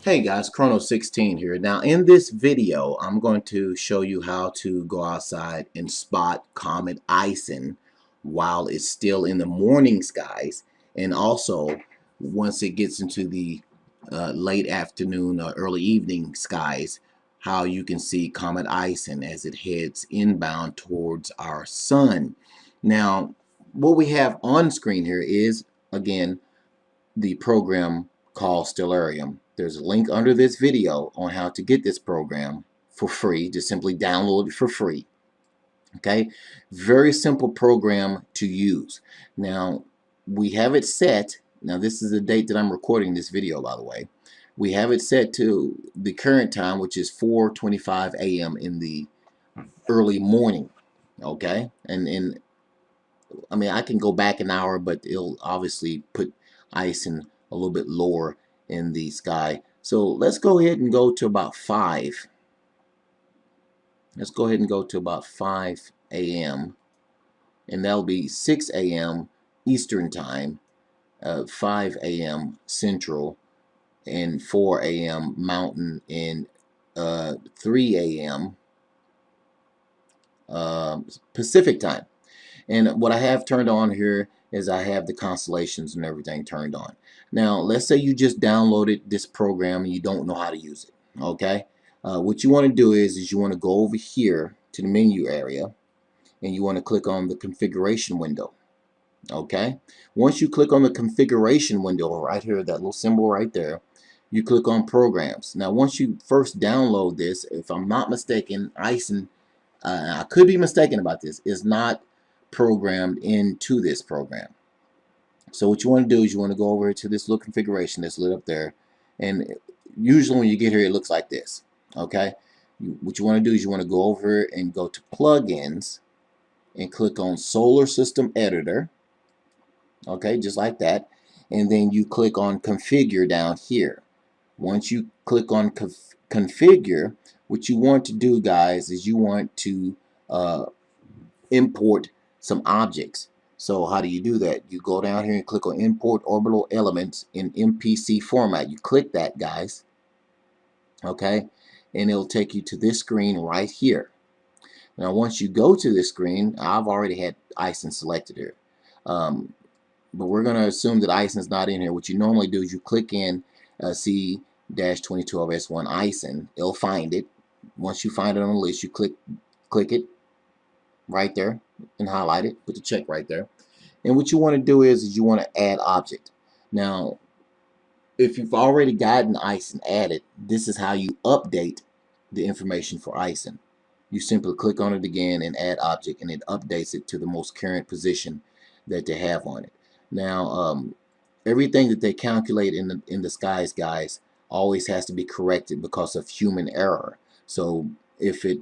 Hey guys, Chrono16 here. Now in this video, I'm going to show you how to go outside and spot Comet Ison while it's still in the morning skies, and also once it gets into the late afternoon or early evening skies, how you can see Comet Ison as it heads inbound towards our sun. Now, what we have on screen here is, again, the program called Stellarium. There's a link under this video on how to get this program for free. Just simply download it for free. Okay, very simple program to use. Now we have it set. Now this is the date that I'm recording this video, by the way. We have it set to the current time, which is 4:25 a.m. in the early morning. Okay, and I mean, I can go back an hour, but it'll obviously put Ison a little bit lower in the sky. So let's go ahead and go to about 5. Let's go ahead and go to about 5 a.m. And that'll be 6 a.m. Eastern Time, 5 a.m. Central, and 4 a.m. Mountain, and 3 a.m. Pacific Time. And what I have turned on here is I have the constellations and everything turned on. Now, let's say you just downloaded this program and you don't know how to use it. Okay, what you want to do is you want to go over here to the menu area and you want to click on the configuration window. Okay, once you click on the configuration window right here, that little symbol right there, you click on programs. Now, once you first download this, if I'm not mistaken, Ison, I could be mistaken about this, is not programmed into this program. So what you want to do is you want to go over to this little configuration that's lit up there, and usually when you get here it looks like this. Okay, what you want to do is you want to go over and go to plugins and click on Solar System Editor. Okay, just like that, and then you click on configure down here. Once you click on configure, what you want to do, guys, is you want to import some objects. So how do you do that? You go down here and click on import orbital elements in MPC format. You click that, guys. Okay, and it'll take you to this screen right here. Now once you go to this screen, I've already had Ison selected here, but we're going to assume that Ison's not in here. What you normally do is you click in C-2012S1 Ison. It'll find it. Once you find it on the list, you click it right there and highlight it, put the check right there. And what you want to do is you want to add object. Now, if you've already gotten Ison added, this is how you update the information for Ison. You simply click on it again and add object, and it updates it to the most current position that they have on it. Now, everything that they calculate in the skies, guys, always has to be corrected because of human error. So if it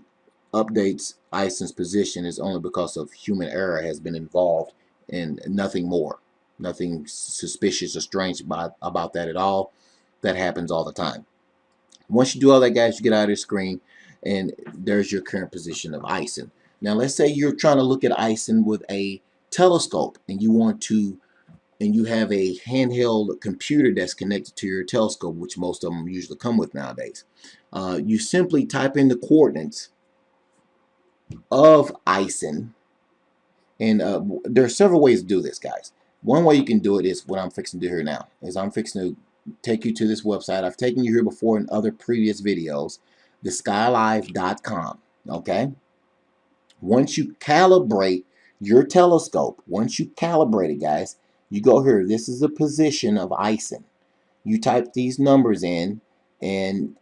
updates Ison's position, is only because of human error has been involved, and nothing more. Nothing suspicious or strange about that at all. That happens all the time. Once you do all that, guys, you get out of the screen, and there's your current position of Ison. Now, let's say you're trying to look at Ison with a telescope, and you want to, and you have a handheld computer that's connected to your telescope, which most of them usually come with nowadays. You simply type in the coordinates of Ison, and there are several ways to do this, guys. One way you can do it is what I'm fixing to do here now. Is I'm fixing to take you to this website. I've taken you here before in other previous videos, theskylive.com. Okay. Once you calibrate your telescope, once you calibrate it, guys, you go here. This is the position of Ison. You type these numbers in and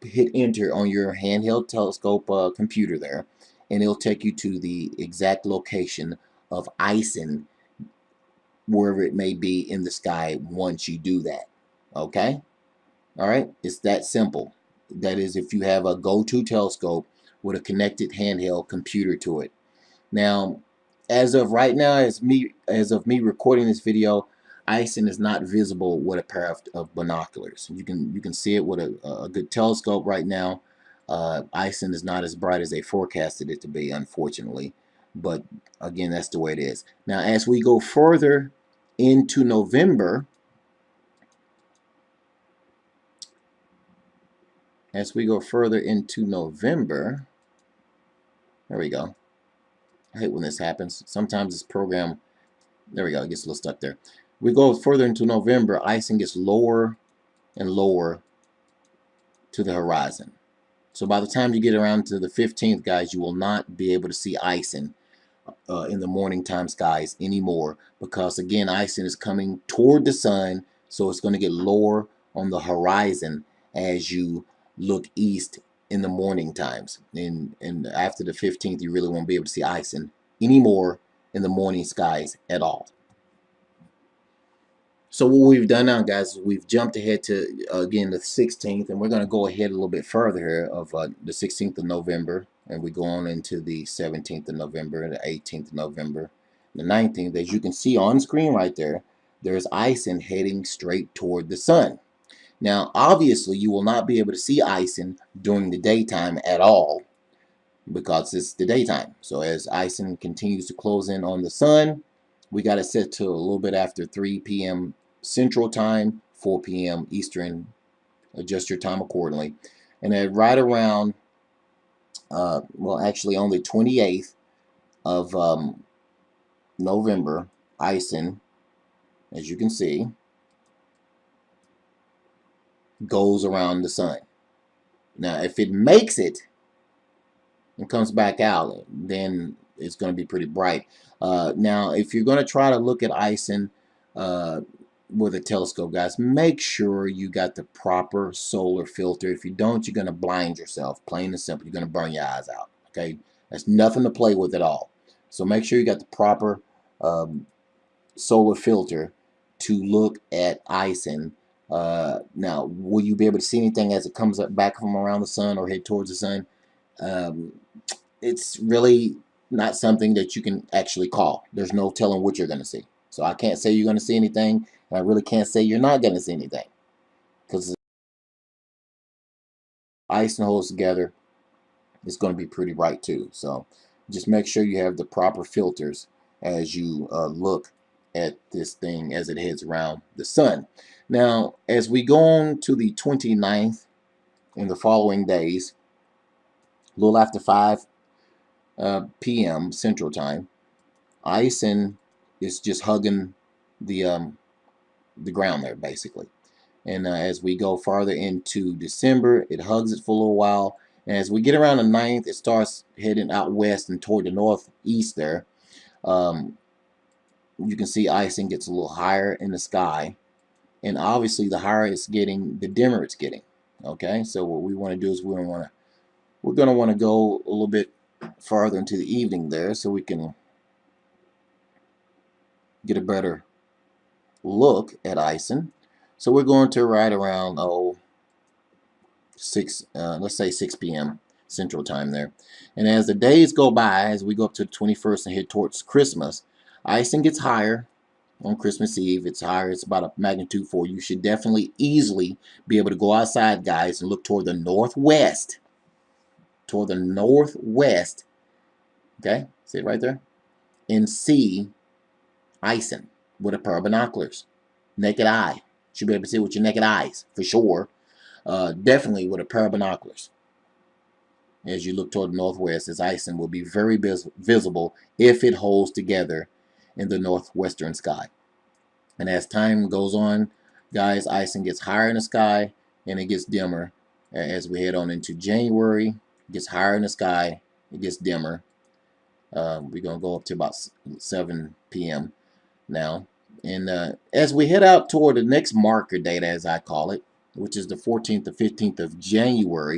hit enter on your handheld telescope computer there, and it'll take you to the exact location of Ison, wherever it may be in the sky once you do that. Okay? All right? It's that simple. That is, if you have a go-to telescope with a connected handheld computer to it. Now, as of right now, as of me recording this video, Ison is not visible with a pair of binoculars. You can see it with a good telescope right now. Ison is not as bright as they forecasted it to be, unfortunately. But again, that's the way it is. Now, as we go further into November, as we go further into November, there we go. I hate when this happens. Sometimes this program, there we go, it gets a little stuck there. We go further into November, Ison gets lower and lower to the horizon. So by the time you get around to the 15th, guys, you will not be able to see Ison in the morning time skies anymore, because again, Ison is coming toward the sun, so it's going to get lower on the horizon as you look east in the morning times. And after the 15th, you really won't be able to see Ison anymore in the morning skies at all. So what we've done now, guys, we've jumped ahead to, again, the 16th, and we're going to go ahead a little bit further here of the 16th of November, and we go on into the 17th of November, the 18th of November, the 19th. As you can see on screen right there, there's Ison heading straight toward the sun. Now, obviously, you will not be able to see Ison during the daytime at all, because it's the daytime. So as Ison continues to close in on the sun, we got it set to a little bit after 3 p.m. Central Time, 4 p.m. Eastern. Adjust your time accordingly. And then right around, well, actually on the 28th of November, Ison, as you can see, goes around the sun. Now, if it makes it and comes back out, then it's going to be pretty bright. Now, if you're going to try to look at Ison with a telescope, guys, make sure you got the proper solar filter. If you don't, you're going to blind yourself, plain and simple. You're going to burn your eyes out. Okay, that's nothing to play with at all. So make sure you got the proper solar filter to look at Ison. Now, will you be able to see anything as it comes up back from around the sun or head towards the sun? It's really not something that you can actually call. There's no telling what you're going to see. So I can't say you're going to see anything, and I really can't say you're not going to see anything, because Ison holds together, it's going to be pretty bright too. So just make sure you have the proper filters as you look at this thing as it heads around the sun. Now, as we go on to the 29th in the following days, a little after 5 p.m. Central Time, Ison is just hugging the ground there, basically. And as we go farther into December, it hugs it for a little while. And as we get around the 9th, it starts heading out west and toward the northeast there. You can see Ison gets a little higher in the sky. And obviously, the higher it's getting, the dimmer it's getting. Okay, so what we want to do is we're going to want to go a little bit farther into the evening there, so we can get a better look at Ison. So we're going to right around let's say 6 p.m. Central Time there. And as the days go by, as we go up to the 21st and head towards Christmas, Ison gets higher on Christmas Eve. It's higher. It's about a magnitude 4. You should definitely easily be able to go outside, guys, and look toward the northwest. Toward the northwest. Okay? See it right there? And see Ison with a pair of binoculars. Naked eye. Should be able to see it with your naked eyes, for sure. Definitely with a pair of binoculars. As you look toward the northwest, as Ison will be very visible if it holds together in the northwestern sky. And as time goes on, guys, Ison gets higher in the sky and it gets dimmer. As we head on into January, it gets higher in the sky, it gets dimmer. We're going to go up to about 7 p.m. now. And as we head out toward the next marker date, as I call it, which is the 14th to 15th of January,